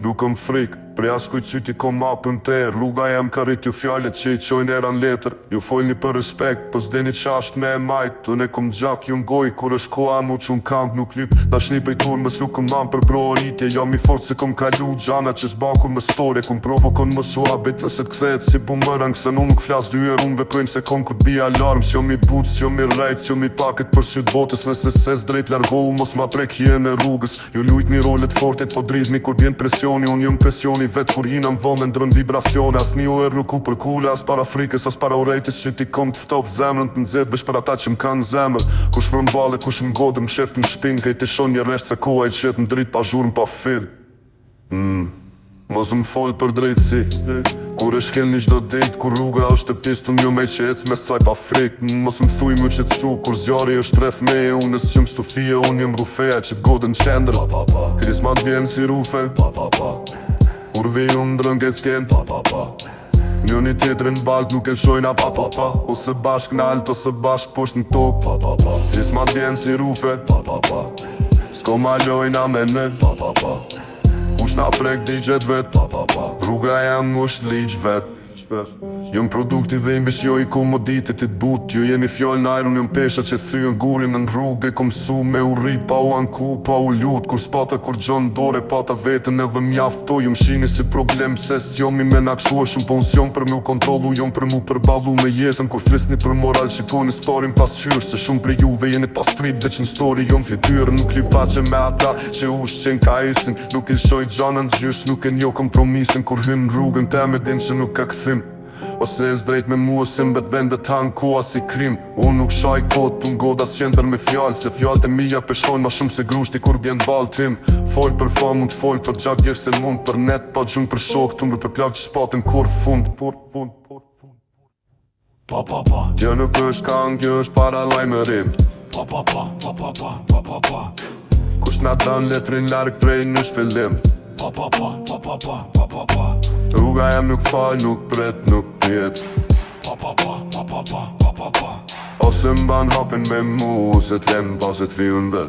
Nuk kom frik, prej as kujt qyti kom mapën te. Rruga jem ka rrit ju fjallet që i qojnë eran letër. Ju folni për respekt, po s'deni qasht me e majt. Tu ne kom gjak ju ngoj, kur është koha mu që n'kamp nuk lyp. Dashni pej turmës nuk kom dam për broritje. Jam i fort se kom kalu gjana që s'bakur më storje. Kom provokon më suabit nëse t'kthehet si bumerang. Se nuk flas dy herë unë veprojnë se kom kur bi alarm. S'jo mi but, s'jo mi rejt, s'jo mi paket për syt botës. Nëse ses drejt largohu mos ma prek hien e rrugës. Ju lujtni rolet fortit po dridhni kur bjen presioni. Unë jëm presioni vet kur hina m'vome ndrën vibracione. As një erë nuk u për kule, as para frikës, as para urejtis që ti kom t'ftof zemrën t'nxet vesh për ata që m'kanë zemër. Kush më mbale, kush m'godë, m'sheft m'shtin, kej ti shon një resht se koha i qet m'drit pa zhurm pa fil. Mos m'fol për drejtësi, kur e shkelni çdo dit, kur rruga është e pistun ju me qec me saj pa frik. Mos m'thuj më qetsu, kur zjarri është rreth meje, unë s'jëm stufie, unë jem rufeja që t'godën qendër. Krismat vjen si rufe, kur vi unë ndrën s'ken. Njoni tjetrin balt nuk e lshojna ose bashk n'alt ose bashk posht n'top. Krismat vjen si rufe, s'ko ma lojna me ne. Kush na prek digjet vet, rruga jam është ligj vet. Jëm produkti dhe imbish jo i komoditit i t'but. Ju jeni fjall n'ajrun, jëm pesha që thyën gurin në rrugë. E kom su me u rrit, pa u anku, pa u lut. Kur s'pata kur gjon dore, pata vetën edhe m'jafto. Jëm shini si problem, se s'jom i me nakshua shumë. Po n'sjom për mu kontrolu, jom për mu përbalu me jesën. Kur flisni për moral, shikoni storin pas qyr. Se shumë për juve jeni pas street, veç në story jom fytyrë. Nuk li pace me ata që ush qen ka isin. Nuk i shoj gjanën gjysh, nuk e njo kompromisin. Kur hyn rrugën teme din që nuk ka këthim. Ose e s'drejt me mu ose mbet vendet hanë koha si krim. Unë nuk shaj kot, unë goda s'qender me fjallë. Se fjallët e mija peshojnë ma shumë se grushti kur bjen balë tim. Fol për fa mund t'fol për gjak djerë se mund. Për net pa gjung për shok, t'umrë për plak që s'patin kur fund. Kjo nuk është kanë, kjo është para lajmërim. Kush na dan letrin larg prej në shfillim. Rruga jem nuk fal, nuk pret, nuk pjet. Ose m'ban hapin me mu, ose t'lem pas e t'vi unë